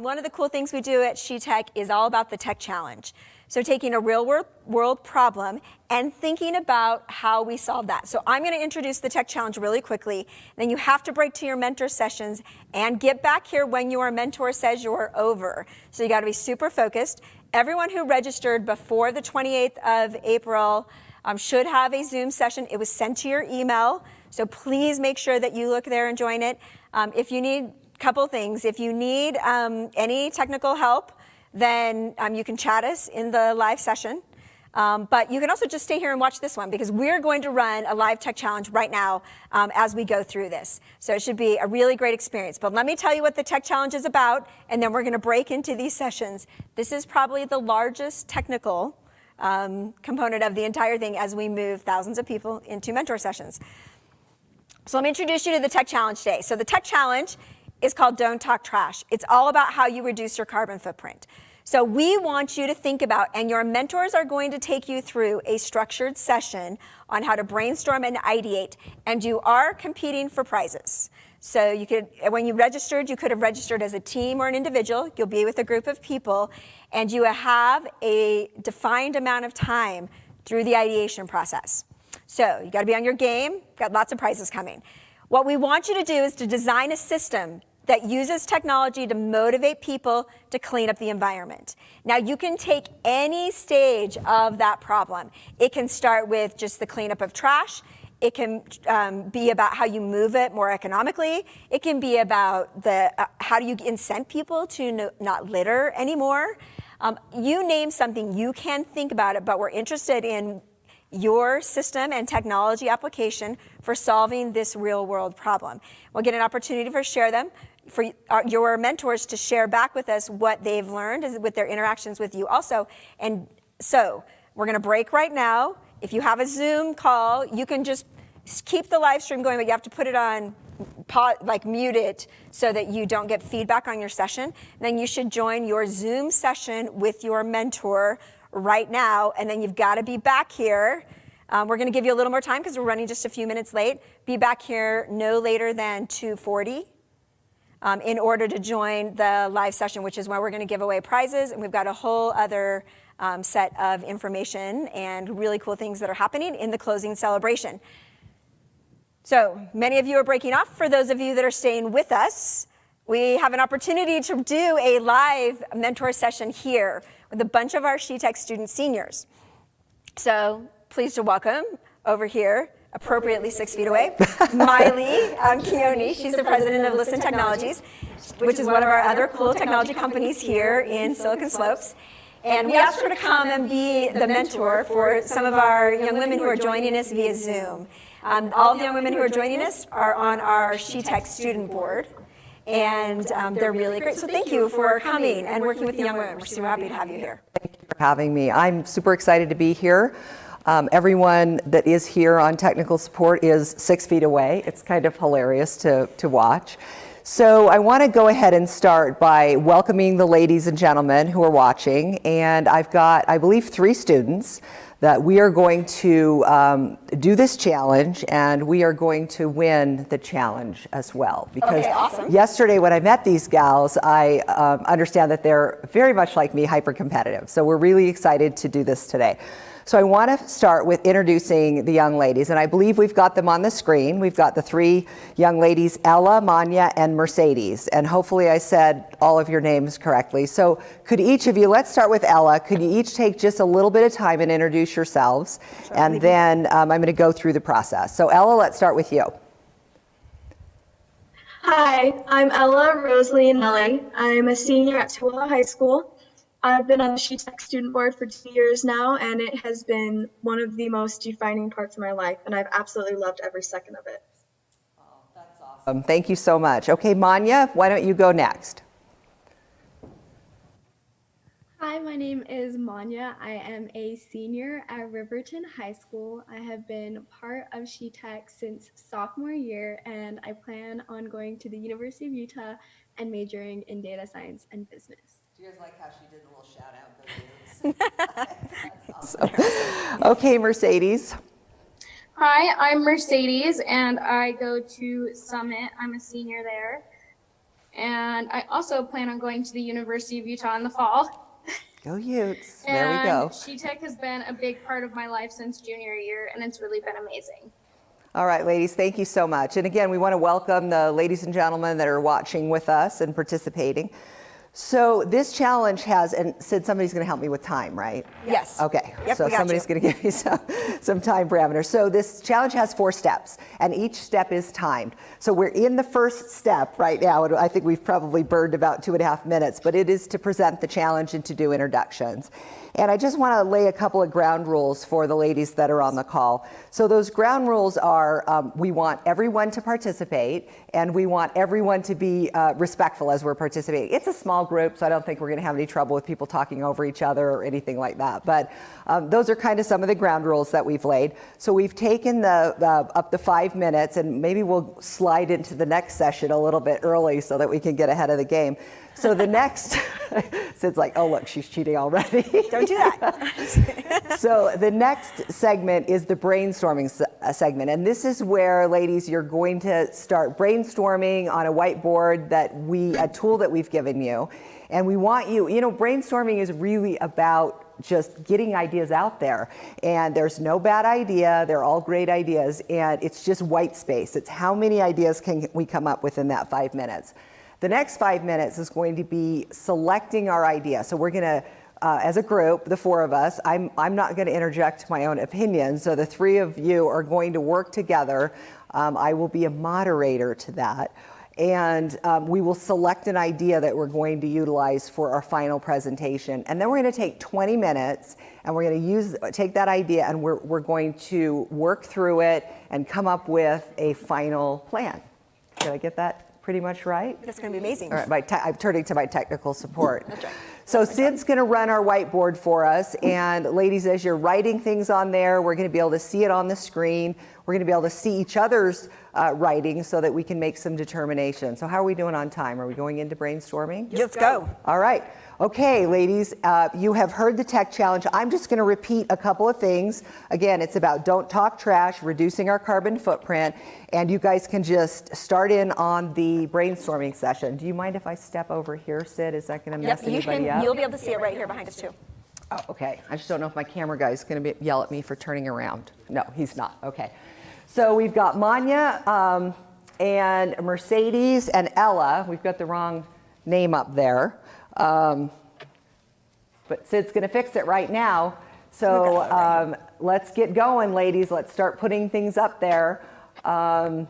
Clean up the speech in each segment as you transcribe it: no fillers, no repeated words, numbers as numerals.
one of the cool things we do at SheTech is all about the tech challenge. So taking a real world problem and thinking about how we solve that. So I'm going to introduce the tech challenge really quickly. Then you have to break to your mentor sessions and get back here when your mentor says you're over. So you got to be super focused. Everyone who registered before the 28th of April should have a Zoom session. It was sent to your email. So please make sure that you look there and join it. If you need a couple things, if you need any technical help, then you can chat us in the live session. But you can also just stay here and watch this one because we're going to run a live tech challenge right now as we go through this. So it should be a really great experience. But let me tell you what the tech challenge is about, and then we're going to break into these sessions. This is probably the largest technical component of the entire thing as we move thousands of people into mentor sessions. So let me introduce you to the tech challenge today. So the tech challenge is called Don't Talk Trash. It's all about how you reduce your carbon footprint. So we want you to think about, and your mentors are going to take you through a structured session on how to brainstorm and ideate, and you are competing for prizes. So you could, when you registered, you could have registered as a team or an individual. You'll be with a group of people, and you have a defined amount of time through the ideation process. So you got to be on your game. Got lots of prizes coming. What we want you to do is to design a system that uses technology to motivate people to clean up the environment. Now, you can take any stage of that problem. It can start with just the cleanup of trash. It can be about how you move it more economically. It can be about the how do you incent people to not litter anymore. You name something, you can think about it, but we're interested in your system and technology application for solving this real world problem. We'll get an opportunity to share them, for your mentors to share back with us what they've learned with their interactions with you also. And so we're gonna break right now. If you have a Zoom call, you can just keep the live stream going, but you have to put it on, mute it so that you don't get feedback on your session. Then you should join your Zoom session with your mentor right now, and then you've got to be back here. We're going to give you a little more time because we're running just a few minutes late. Be back here no later than 2:40 in order to join the live session, which is where we're going to give away prizes, and we've got a whole other set of information and really cool things that are happening in the closing celebration. So many of you are breaking off. For those of you that are staying with us, we have an opportunity to do a live mentor session here with a bunch of our SheTech student seniors. So pleased to welcome over here, appropriately 6 feet away, Miley Keone. She's the president of Listen Technologies, which is one of our other cool technology companies here in Silicon Slopes. And we asked her to come and be the mentor for some of our young women who are joining us via Zoom. All of the young women who are joining us are on our SheTech student board. And they're really great. So thank you for coming and working with the young women. We're super happy to have you here. Thank you for having me. I'm super excited to be here. Everyone that is here on technical support is 6 feet away. It's kind of hilarious to watch. So I want to go ahead and start by welcoming the ladies and gentlemen who are watching. And I've got, I believe, 3 students that we are going to do this challenge, and we are going to win the challenge as well. Because awesome. Yesterday when I met these gals, I understand that they're very much like me, hyper competitive. So we're really excited to do this today. So I want to start with introducing the young ladies, and I believe we've got them on the screen. We've got the 3 young ladies, Ella, Manya, and Mercedes, and hopefully I said all of your names correctly. So could each of you, let's start with Ella, could you each take just a little bit of time and introduce yourselves, and then I'm going to go through the process. So Ella, let's start with you. Hi, I'm Ella Rosalie Nelly. I'm a senior at Tooele High School. I've been on the SheTech student board for 2 years now, and it has been one of the most defining parts of my life, and I've absolutely loved every second of it. Oh, that's awesome. Thank you so much. Okay, Manya, why don't you go next? Hi, my name is Manya. I am a senior at Riverton High School. I have been part of SheTech since sophomore year, and I plan on going to the University of Utah and majoring in data science and business. Do you guys like how she did a little shout out? That's awesome. Okay, Mercedes. Hi, I'm Mercedes, and I go to Summit. I'm a senior there. And I also plan on going to the University of Utah in the fall. Go Utes. There we go. And SheTech has been a big part of my life since junior year, and it's really been amazing. All right, ladies, thank you so much. And again, we want to welcome the ladies and gentlemen that are watching with us and participating. So this challenge has, and Sid, somebody's going to help me with time, right? Yes. Okay. Yep, So we got somebody's you. going to give me some time parameters. So this challenge has 4 steps, and each step is timed. So we're in the first step right now, and I think we've probably burned about 2.5 minutes, but it is to present the challenge and to do introductions. And I just want to lay a couple of ground rules for the ladies that are on the call. So those ground rules are, we want everyone to participate, and we want everyone to be respectful as we're participating. It's a small group, so I don't think we're going to have any trouble with people talking over each other or anything like that. But those are kind of some of the ground rules that we've laid. So we've taken up to 5 minutes, and maybe we'll slide into the next session a little bit early so that we can get ahead of the game. So the next, Sid's like, oh, look, she's cheating already. Don't do that. So the next segment is the brainstorming segment. And this is where, ladies, you're going to start brainstorming on a whiteboard a tool that we've given you. And we want you, brainstorming is really about just getting ideas out there. And there's no bad idea. They're all great ideas. And it's just white space. It's how many ideas can we come up with in that 5 minutes. The next 5 minutes is going to be selecting our idea. So we're going to, as a group, the 4 of us, I'm not going to interject my own opinion. So the 3 of you are going to work together. I will be a moderator to that. And we will select an idea that we're going to utilize for our final presentation. And then we're going to take 20 minutes and we're going to take that idea and we're going to work through it and come up with a final plan. Did I get that pretty much right? That's going to be amazing. All right, I'm turning to my technical support. That's right. So Sid's going to run our whiteboard for us. And ladies, as you're writing things on there, we're going to be able to see it on the screen. We're going to be able to see each other's writing so that we can make some determination. So how are we doing on time? Are we going into brainstorming? Let's go. All right. Okay, ladies, you have heard the tech challenge. I'm just going to repeat a couple of things. Again, it's about don't talk trash, reducing our carbon footprint, and you guys can just start in on the brainstorming session. Do you mind if I step over here, Sid? Is that going to mess anybody up? You'll be able to see it right here behind us too. Oh, okay. I just don't know if my camera guy is going to yell at me for turning around. No, he's not. Okay. So we've got Manya and Mercedes and Ella. We've got the wrong name up there. But Sid's going to fix it right now. So let's get going, ladies. Let's start putting things up there. I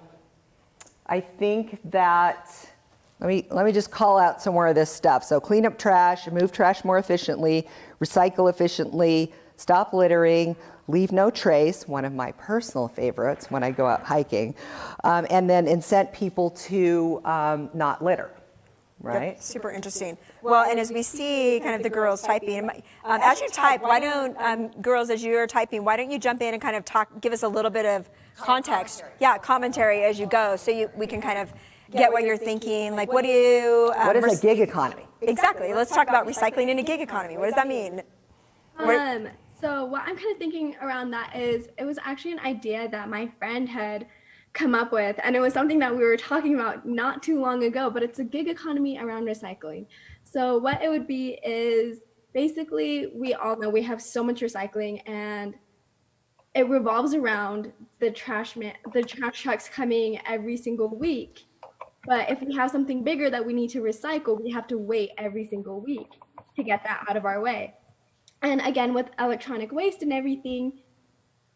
think that, let me just call out some more of this stuff. So clean up trash, move trash more efficiently, recycle efficiently, stop littering, leave no trace, one of my personal favorites when I go out hiking, and then incent people to not litter. Right? That's super interesting. Well, and as we see kind of the girls typing, as you type, why don't, girls, as you're typing, why don't you jump in and kind of give us a little bit of context? Yeah, commentary as you go, so we can kind of get what you're thinking. Like, what do you... what is a gig economy? Exactly. Let's talk about recycling in a gig economy. What does that mean? So what I'm kind of thinking around that is, it was actually an idea that my friend had come up with, and it was something that we were talking about not too long ago, but it's a gig economy around recycling. So what it would be is, basically, we all know we have so much recycling, and it revolves around the trash trucks coming every single week. But if we have something bigger that we need to recycle, we have to wait every single week to get that out of our way. And again, with electronic waste and everything,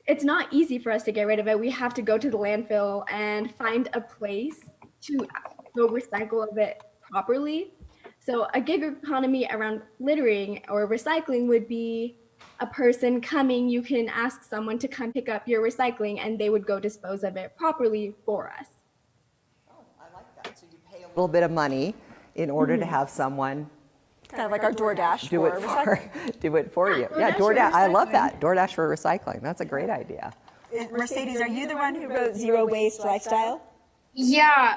it's not easy for us to get rid of it. We have to go to the landfill and find a place to go recycle of it properly. So a gig economy around littering or recycling would be a person coming, you can ask someone to come pick up your recycling and they would go dispose of it properly for us. Oh, I like that. So you pay a little bit of money in order to have someone Kind of like our DoorDash do it for you. Yeah, DoorDash. I love that. DoorDash for recycling. That's a great idea. Mercedes, are you the one who wrote Zero Waste Lifestyle? Yeah,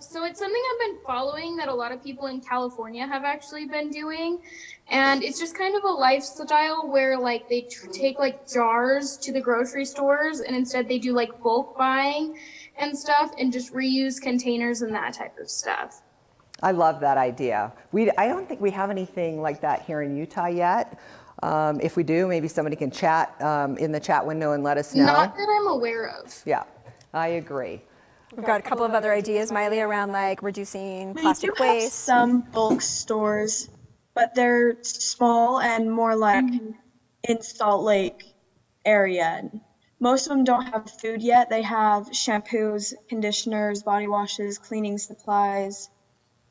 so it's something I've been following that a lot of people in California have actually been doing, and it's just kind of a lifestyle where like they take like jars to the grocery stores and instead they do like bulk buying and stuff and just reuse containers and that type of stuff. I love that idea. I don't think we have anything like that here in Utah yet. If we do, maybe somebody can chat in the chat window and let us know. Not that I'm aware of. Yeah, I agree. We've got a couple of other ideas, Miley, around like reducing We plastic do have waste. some bulk stores, but they're small and more like in Salt Lake area. Most of them don't have food yet. They have shampoos, conditioners, body washes, cleaning supplies.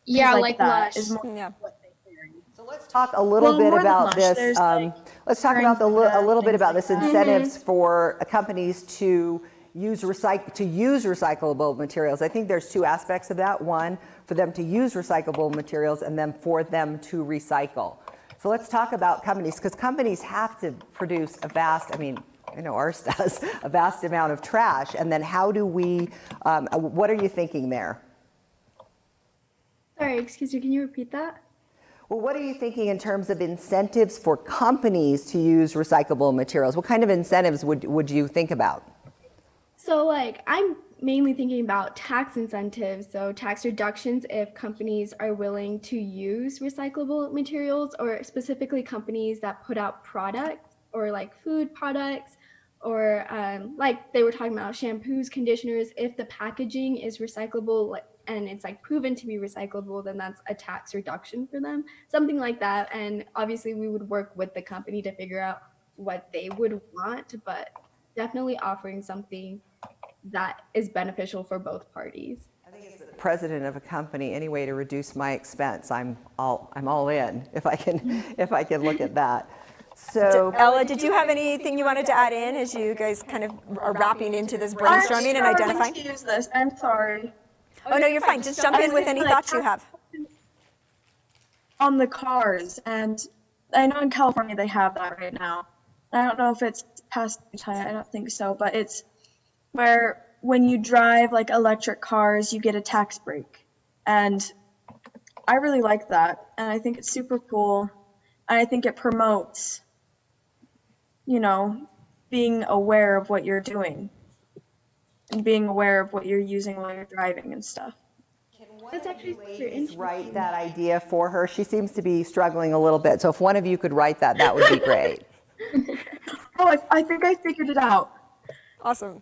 Yeah, things like that Lush. is more Yeah. what they carry. So let's talk a little Well, bit more than about Lush, this. there's, like, Let's talk Karen about a little bit things about like this that. incentives for companies to use recyclable materials. I think there's two aspects of that. One, for them to use recyclable materials, and then for them to recycle. So let's talk about companies, because companies have to produce a vast, I mean, I know ours does, a vast amount of trash. And then how do we, what are you thinking there? Sorry, excuse me, can you repeat that? Well, what are you thinking in terms of incentives for companies to use recyclable materials? What kind of incentives would you think about? So like I'm mainly thinking about tax incentives, so tax reductions if companies are willing to use recyclable materials, or specifically companies that put out products or like food products, or like they were talking about shampoos, conditioners. If the packaging is recyclable and it's like proven to be recyclable, then that's a tax reduction for them, something like that. And obviously we would work with the company to figure out what they would want, but definitely offering something that is beneficial for both parties. I think as the president of a company, any way to reduce my expense, I'm all in. If I can look at that. So Ella, did you have anything you wanted to add in as you guys kind of are wrapping into this brainstorming and identifying? To use this. I'm sorry. Oh, no, you're fine. Just jump in with any thoughts you have. On the cars, and I know in California they have that right now. I don't know if it's past Utah, I don't think so, but it's where when you drive like electric cars, you get a tax break. And I really like that, and I think it's super cool. And I think it promotes, being aware of what you're doing and being aware of what you're using while you're driving and stuff. That's actually super interesting. Write that idea for her. She seems to be struggling a little bit. So if one of you could write that, that would be great. Oh, I think I figured it out. Awesome.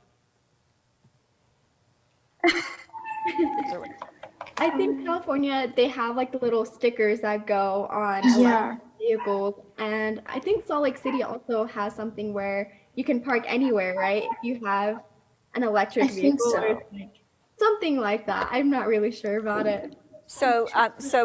I think California, they have like the little stickers that go on electric vehicles. And I think Salt Lake City also has something where you can park anywhere, right? If you have an electric vehicle or something like that. I'm not really sure about it. So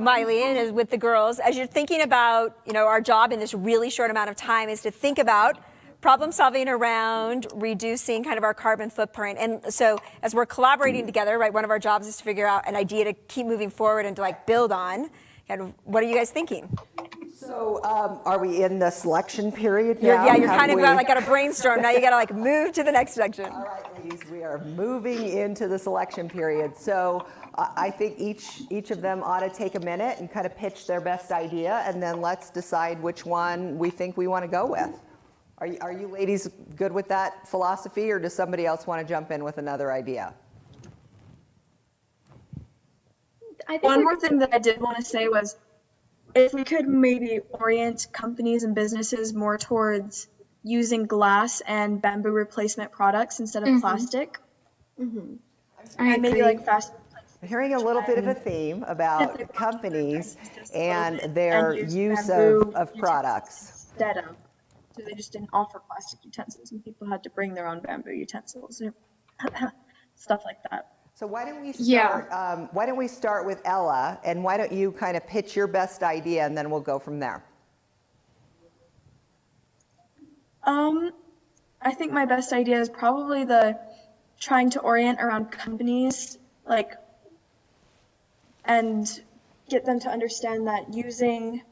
Miley, and as with the girls, as you're thinking about, our job in this really short amount of time is to think about problem solving around reducing kind of our carbon footprint. And so as we're collaborating together, right, one of our jobs is to figure out an idea to keep moving forward and to like build on. Kind of, what are you guys thinking? So are we in the selection period now? You're kind of got a brainstorm. Now you got to like move to the next section. All right, ladies, we are moving into the selection period. So I think each of them ought to take a minute and kind of pitch their best idea, and then let's decide which one we think we want to go with. Are you ladies good with that philosophy, or does somebody else want to jump in with another idea? One more thing that I did want to say was, if we could maybe orient companies and businesses more towards using glass and bamboo replacement products instead of plastic. Mm-hmm. And maybe like fast. I'm hearing a little bit of a theme about companies and their use of products. Instead of, so they just didn't offer plastic utensils, and people had to bring their own bamboo utensils, stuff like that. So why don't we start? Why don't we start with Ella, and why don't you kind of pitch your best idea, and then we'll go from there. I think my best idea is probably trying to orient around companies, and get them to understand that using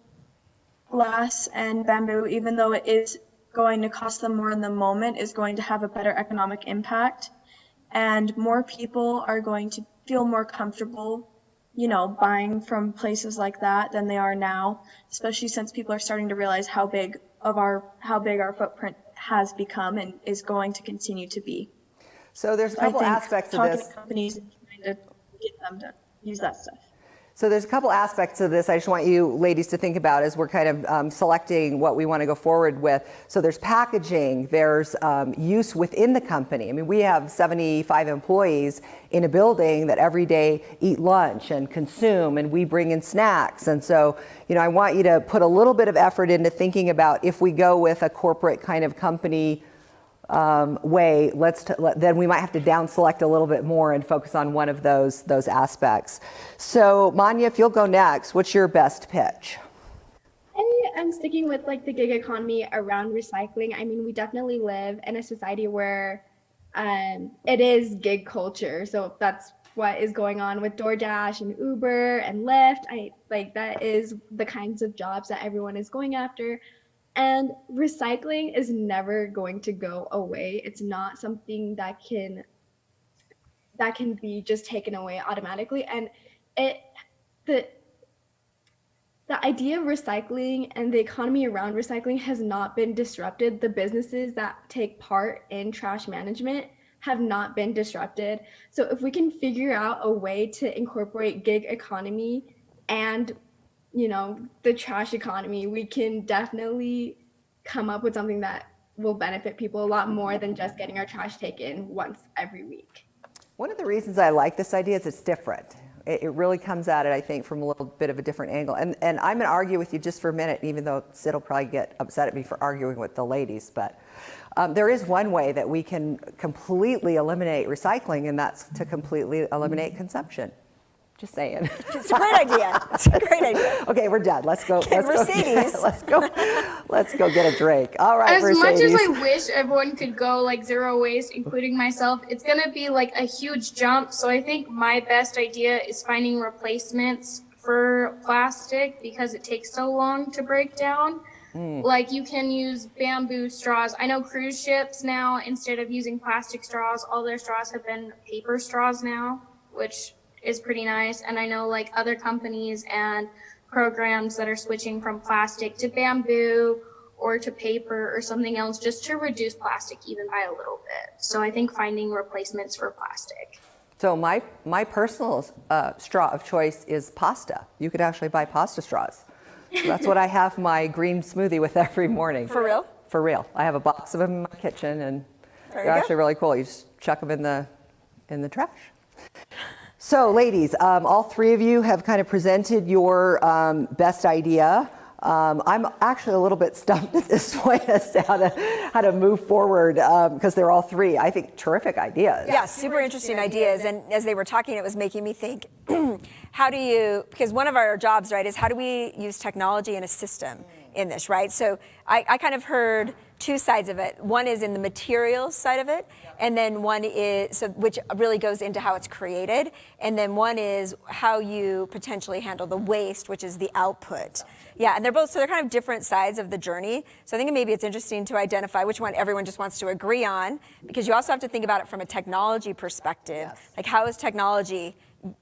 glass and bamboo, even though it is going to cost them more in the moment, is going to have a better economic impact. And more people are going to feel more comfortable, buying from places like that than they are now, especially since people are starting to realize how big our footprint has become and is going to continue to be. So there's a couple aspects of this. Talking to companies and trying to get them to use that stuff. So there's a couple aspects of this I just want you ladies to think about as we're kind of selecting what we want to go forward with. So there's packaging, there's use within the company. I mean, we have 75 employees in a building that every day eat lunch and consume, and we bring in snacks. And so, I want you to put a little bit of effort into thinking about if we go with a corporate kind of company way, then we might have to down select a little bit more and focus on one of those aspects. So Manya, if you'll go next, what's your best pitch? I'm sticking with like the gig economy around recycling. I mean, we definitely live in a society where it is gig culture. So that's what is going on with DoorDash and Uber and Lyft. That is the kinds of jobs that everyone is going after. And recycling is never going to go away. It's not something that can be just taken away automatically. And the idea of recycling and the economy around recycling has not been disrupted. The businesses that take part in trash management have not been disrupted. So if we can figure out a way to incorporate gig economy and the trash economy, we can definitely come up with something that will benefit people a lot more than just getting our trash taken once every week. One of the reasons I like this idea is it's different. It really comes at it, I think, from a little bit of a different angle. And I'm going to argue with you just for a minute, even though Sid will probably get upset at me for arguing with the ladies. But there is one way that we can completely eliminate recycling, and that's to completely eliminate consumption. Just saying. It's a great idea. It's a great idea. Okay, we're done. Let's go. Mercedes. Let's go get a drink. All right, as Mercedes. much as I wish everyone could go like zero waste, including myself, it's going to be like a huge jump. So I think my best idea is finding replacements for plastic because it takes so long to break down. Like you can use bamboo straws. I know cruise ships now, instead of using plastic straws, all their straws have been paper straws now, which is pretty nice. And I know like other companies and programs that are switching from plastic to bamboo or to paper or something else just to reduce plastic even by a little bit. So I think finding replacements for plastic. So my personal straw of choice is pasta. You could actually buy pasta straws. So that's what I have my green smoothie with every morning. For real? For real. I have a box of them in my kitchen, and they're actually really cool. You just chuck them in the trash. So how all three of you have kind of presented your best idea. I'm actually a little bit stumped at this point as to how to move forward because they're all three, I think, terrific ideas. Yeah, super interesting ideas. And as they were talking, it was making me think, because one of our jobs, right, is how do we use technology in a system in this, right? So I kind of heard two sides of it. One is in the materials side of it, and then one is, which really goes into how it's created, and then one is how you potentially handle the waste, which is the output. Yeah, and they're kind of different sides of the journey. So I think maybe it's interesting to identify which one everyone just wants to agree on, because you also have to think about it from a technology perspective. Yes. Like how is technology,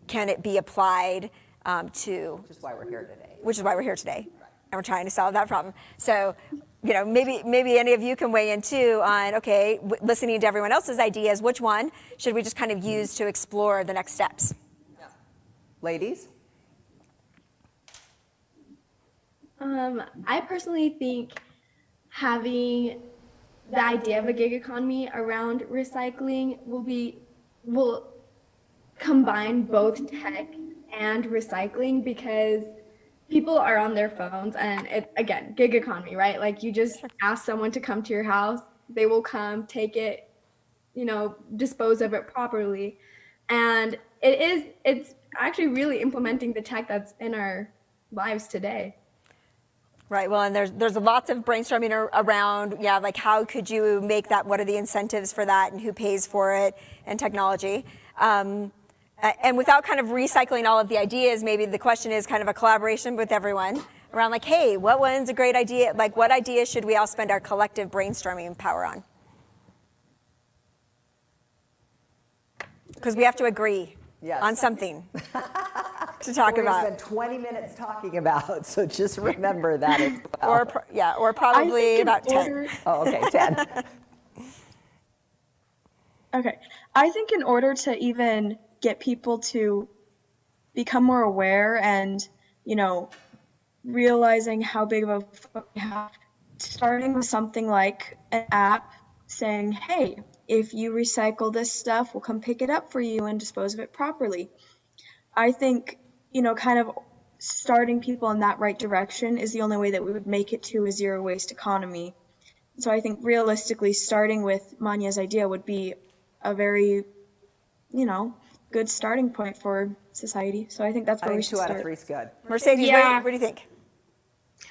can it be applied to? Which is why we're here today. Which is why we're here today. And we're trying to solve that problem. So, maybe any of you can weigh in too on, okay, listening to everyone else's ideas, which one should we just kind of use to explore the next steps? Yeah. Ladies? I personally think having the idea of a gig economy around recycling will combine both tech and recycling, because people are on their phones, and again, gig economy, right? Like you just ask someone to come to your house, they will come, take it, dispose of it properly. And it's actually really implementing the tech that's in our lives today. Right, well, and there's lots of brainstorming around, like how could you make that, what are the incentives for that, and who pays for it, and technology. And without kind of recycling all of the ideas, maybe the question is kind of a collaboration with everyone around like, hey, what one's a great idea? Like what idea should we all spend our collective brainstorming power on? Because we have to agree on something to talk about. We're going to spend 20 minutes talking about, so just remember that as well. Or probably about 10. Oh, okay, 10. Okay, I think in order to even get people to become more aware and, realizing how big of a foot we have, starting with something like an app saying, hey, if you recycle this stuff, we'll come pick it up for you and dispose of it properly. I think, kind of starting people in that right direction is the only way that we would make it to a zero waste economy. So I think realistically, starting with Manya's idea would be a very, good starting point for society. So I think that's I where we think should 2 out of start. 3 is good. Mercedes, Yeah. what do you think?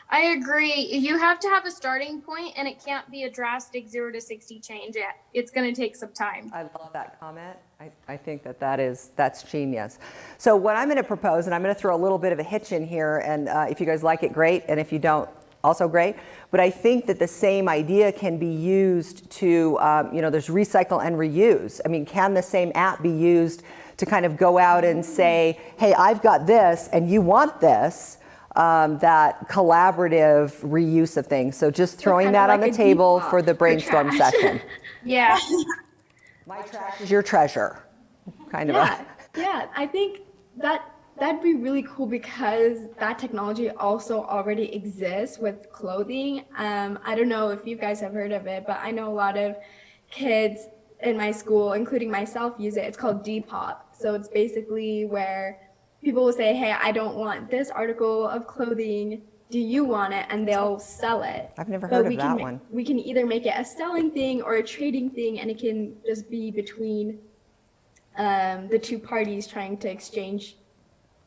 I agree. You have to have a starting point, and it can't be a drastic 0 to 60 change. It's going to take some time. I love that comment. I think that's genius. So what I'm going to propose, and I'm going to throw a little bit of a hitch in here, and if you guys like it, great, and if you don't, also great. But I think that the same idea can be used to, there's recycle and reuse. I mean, can the same app be used to kind of go out and say, hey, I've got this, and you want this? That collaborative reuse of things. So just throwing that on the table for the brainstorm session. Yeah. My trash is your treasure, kind of. Yeah, I think that'd be really cool because that technology also already exists with clothing. I don't know if you guys have heard of it, but I know a lot of kids in my school, including myself, use it. It's called Depop. So it's basically where people will say, hey, I don't want this article of clothing. Do you want it? And they'll sell it. I've never heard of that one. We can either make it a selling thing or a trading thing, and it can just be between the two parties trying to exchange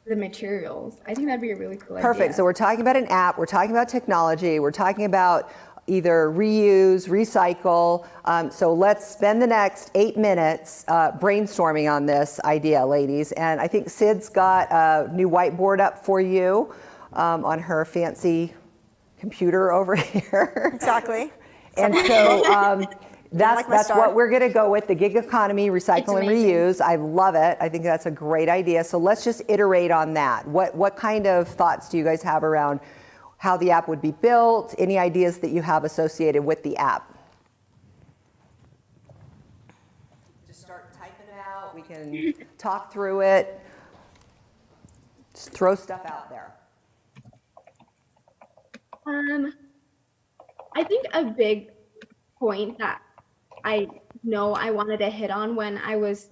the materials. I think that'd be a really cool idea. Perfect. So we're talking about an app, we're talking about technology, we're talking about either reuse, recycle. So let's spend the next 8 minutes brainstorming on this idea, ladies. And I think Sid's got a new whiteboard up for you on her fancy computer over here. Exactly. And so that's what we're going to go with, the gig economy, recycle and reuse. I love it. I think that's a great idea. So let's just iterate on that. What kind of thoughts do you guys have around how the app would be built? Any ideas that you have associated with the app? Just start typing it out. We can talk through it. Just throw stuff out there. I think a big point that I know I wanted to hit on when I was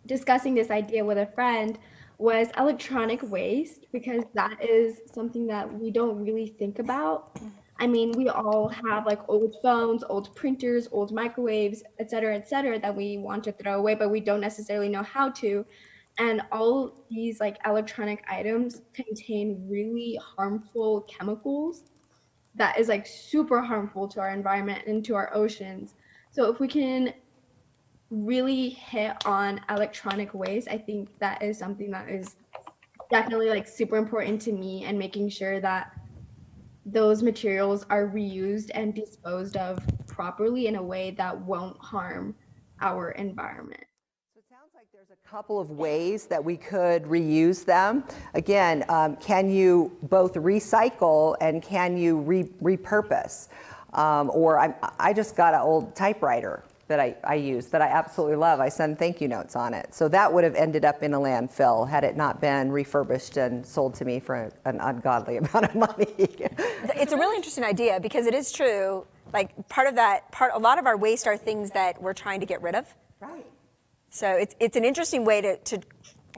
discussing this idea with a friend was electronic waste, because that is something that we don't really think about. I mean, we all have like old phones, old printers, old microwaves, et cetera, that we want to throw away, but we don't necessarily know how to. And all these like electronic items contain really harmful chemicals that is like super harmful to our environment and to our oceans. So if we can really hit on electronic waste, I think that is something that is definitely like super important to me, and making sure that those materials are reused and disposed of properly in a way that won't harm our environment. So it sounds like there's a couple of ways that we could reuse them. Again, can you both recycle and can you repurpose? Or I just got an old typewriter that I use that I absolutely love. I send thank you notes on it. So that would have ended up in a landfill had it not been refurbished and sold to me for an ungodly amount of money. It's a really interesting idea because it is true. Like a lot of our waste are things that we're trying to get rid of. Right. So it's an interesting way to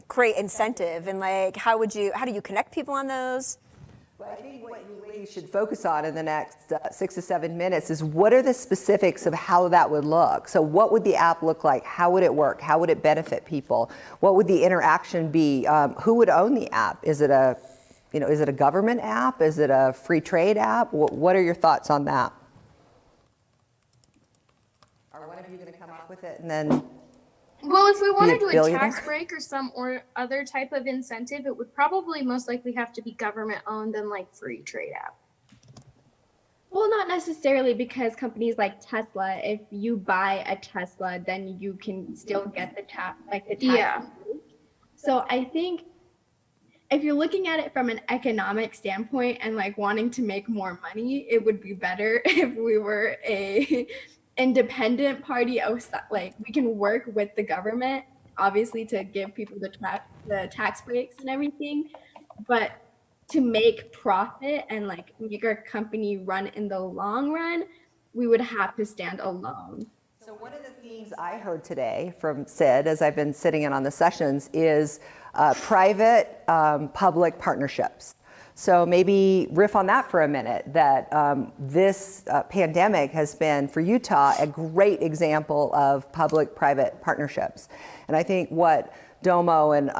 create incentive, and like how do you connect people on those? Well, I think what you ladies should focus on in the next 6 to 7 minutes is what are the specifics of how that would look. So what would the app look like? How would it work? How would it benefit people? What would the interaction be? Who would own the app? Is it a government app? Is it a free trade app? What are your thoughts on that? Are one of you going to come up with it and then? Well, if we want to do a tax break or some other type of incentive, it would probably most likely have to be government owned and like free trade app. Well, not necessarily, because companies like Tesla, if you buy a Tesla, then you can still get the tax. Yeah. So I think if you're looking at it from an economic standpoint and like wanting to make more money, it would be better if we were a independent party. Like we can work with the government obviously to give people the tax breaks and everything, but to make profit and like make our company run in the long run, we would have to stand alone. So one of the themes I heard today from Sid, as I've been sitting in on the sessions, is private public partnerships. So maybe riff on that for a minute, that this pandemic has been, for Utah, a great example of public-private partnerships. And I think what Domo and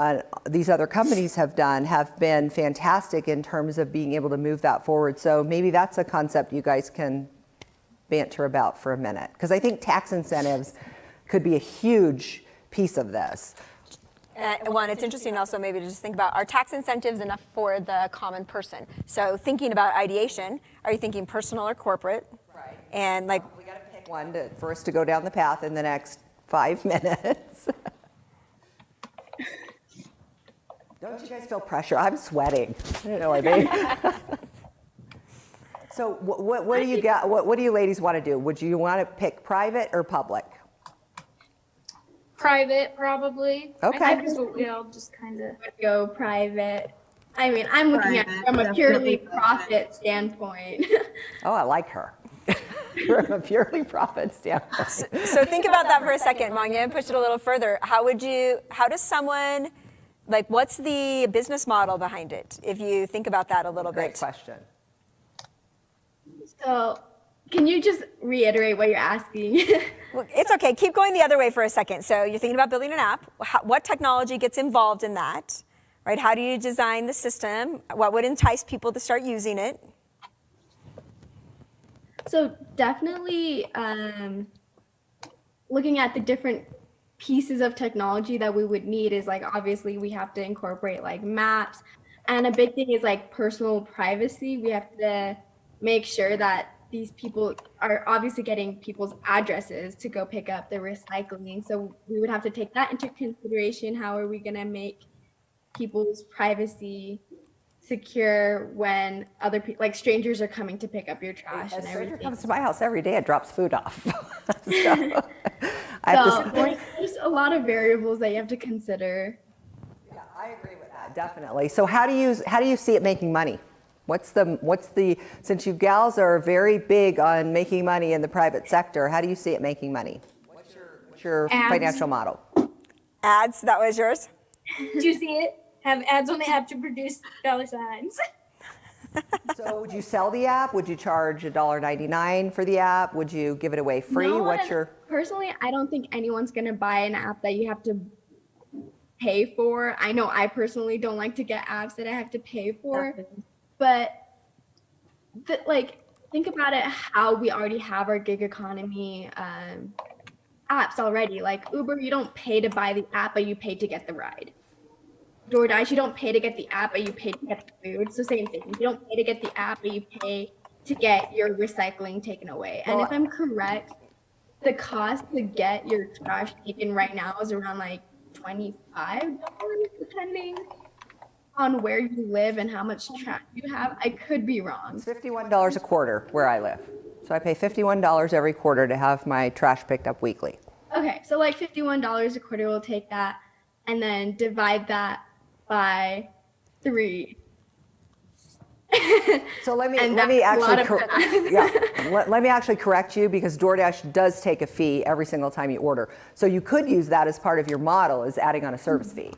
these other companies have done have been fantastic in terms of being able to move that forward. So maybe that's a concept you guys can banter about for a minute, because I think tax incentives could be a huge piece of this. One, it's interesting also maybe to just think about, are tax incentives enough for the common person? So thinking about ideation, are you thinking personal or corporate? Right. And like, We got to pick one for us to go down the path in the next 5 minutes. Don't you guys feel pressure? I'm sweating. I don't know what I mean. So what do you got? What do you ladies want to do? Would you want to pick private or public? Private, probably. Okay. I think that's what we all just kind of. Go private. I mean, I'm looking at it from a purely profit standpoint. Oh, I like her. From a purely profit standpoint. so think about that for a second, Manya, and push it a little further. How does someone, like, what's the business model behind it? If you think about that a little Great bit. question. So, can you just reiterate what you're asking? Well, it's okay. Keep going the other way for a second. So you're thinking about building an app. What technology gets involved in that, right? How do you design the system? What would entice people to start using it? So definitely looking at the different pieces of technology that we would need is like, obviously we have to incorporate like maps, and a big thing is like personal privacy. We have to make sure that these people are obviously getting people's addresses to go pick up the recycling. So we would have to take that into consideration. How are we going to make people's privacy secure when other people, like strangers, are coming to pick up your trash A and stranger everything? comes to my house every day and drops food off. So, I have to So there's a lot of variables that you have to consider. Yeah, I agree with that, definitely. So how do you see it making money? What's the since you gals are very big on making money in the private sector, how do you see it making money? What's your Ads. financial model? Ads, that was yours? Do you see it? Have ads on the app to produce dollar signs. So would you sell the app? Would you charge $1.99 for the app? Would you give it away free? No, What's personally, I don't think anyone's going to buy an app that you have to pay for. I know I personally don't like to get apps that I have to pay for. But think about it, how we already have our gig economy apps already. Like Uber, you don't pay to buy the app, but you pay to get the ride. DoorDash, you don't pay to get the app, but you pay to get the food. It's the same thing. You don't pay to get the app, but you pay to get your recycling taken away. And if I'm correct, the cost to get your trash taken right now is around like $25, depending on where you live and how much trash you have. I could be wrong. It's $51 a quarter where I live. So I pay $51 every quarter to have my trash picked up weekly. Okay, so like $51 a quarter, we'll take that and then divide that by 3. So let me And let me that's a lot actually of let me actually correct you, because DoorDash does take a fee every single time you order. So you could use that as part of your model, is adding on a service fee.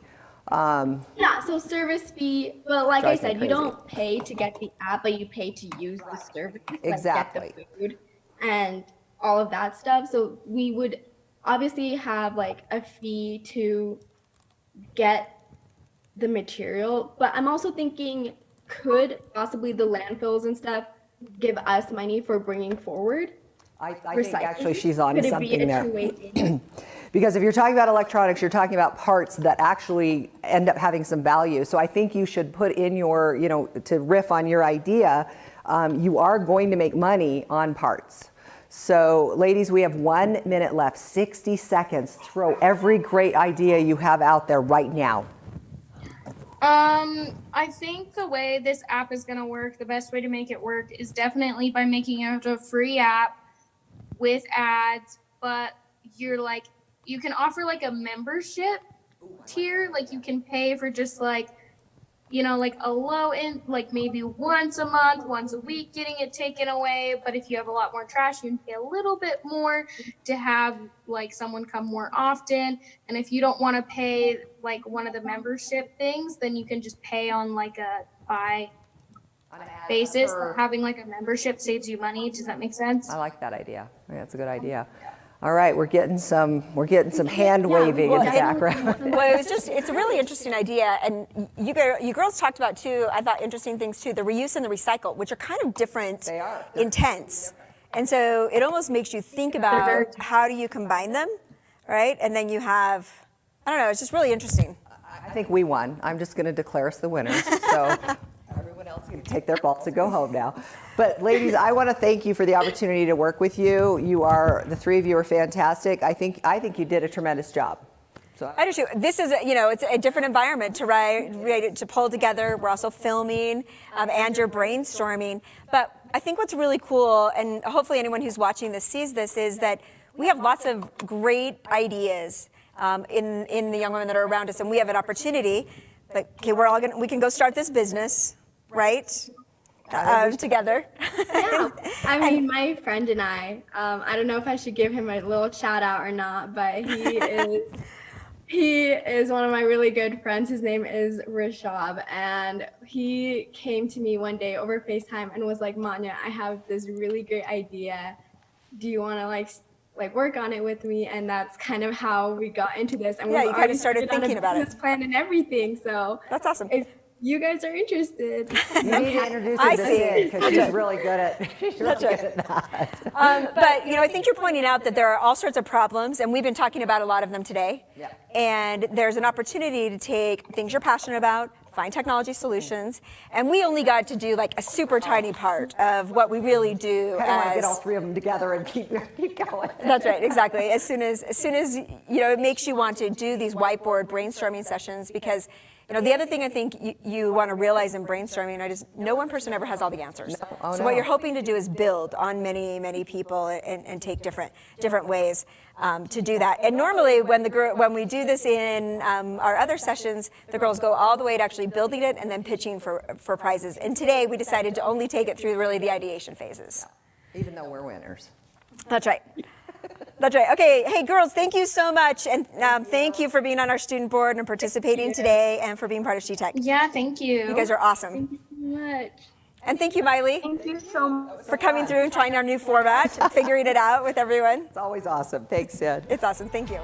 Yeah, so service fee, but like I Drives me said, you crazy. don't pay to get the app, but you pay to use the service, like Exactly. get the food and all of that stuff. So we would obviously have like a fee to get the material, but I'm also thinking, could possibly the landfills and stuff give us money for bringing forward I think recycling? actually she's on Could it something be a there. two-way thing? Because if you're talking about electronics, you're talking about parts that actually end up having some value. So I think you should put in your, to riff on your idea, you are going to make money on parts. So ladies, we have 1 minute left, 60 seconds. Throw every great idea you have out there right now. I think the way this app is going to work, the best way to make it work is definitely by making it a free app with ads, but you can offer like a membership tier. Like you can pay for just like, like a low end, like maybe once a month, once a week, getting it taken away. But if you have a lot more trash, you can pay a little bit more to have like someone come more often. And if you don't want to pay like one of the membership things, then you can just pay on like a by basis. Having like a membership saves you money. Does that make sense? I like that idea. Yeah, that's a good idea. All right, we're getting some hand waving in the background. Well, it's a really interesting idea, and you girls talked about too, I thought, interesting things too, the reuse and the recycle, which are kind of different intents. And so it almost makes you think about how do you combine them, right? And then you have, I don't know, it's just really interesting. I think we won. I'm just going to declare us the winners. So everyone else can take their balls and go home now. But ladies, I want to thank you for the opportunity to work with you. The three of you are fantastic. I think you did a tremendous job. So I do too. This is, it's a different environment to pull together. We're also filming and you're brainstorming. But I think what's really cool, and hopefully anyone who's watching this sees this, is that we have lots of great ideas in the young women that are around us, and we have an opportunity. Like, okay, we can go start this business, right? Together. Yeah. I mean, my friend and I don't know if I should give him a little shout out or not, but he is one of my really good friends. His name is Rishab, and he came to me one day over FaceTime and was like, Manya, I have this really great idea. Do you want to like work on it with me? And that's kind of how we got into this. And yeah, you kind of started thinking about it. Business plan and everything. So that's awesome. If you guys are interested, you need to introduce her to Sid, because she's really good at that. But I think you're pointing out that there are all sorts of problems, and we've been talking about a lot of them today. Yeah. And there's an opportunity to take things you're passionate about, find technology solutions, and we only got to do like a super tiny part of what we really do. I want to get all three of them together and keep going. That's right, exactly. As soon as it makes you want to do these whiteboard brainstorming sessions, because the other thing I think you want to realize in brainstorming is no one person ever has all the answers. So what you're hoping to do is build on many, many people and take different ways to do that. And normally when we do this in our other sessions, the girls go all the way to actually building it and then pitching for prizes. And today we decided to only take it through really the ideation phases. Even though we're winners. That's right. That's right. Okay. Hey, girls, thank you so much. And thank you for being on our student board and participating today and for being part of SheTech. Yeah, thank you. You guys are awesome. thank you so much. And thank you, Miley, Thank you so much. for coming through and trying our new format, figuring it out with everyone. It's always awesome. Thanks, Sid. It's awesome. Thank you.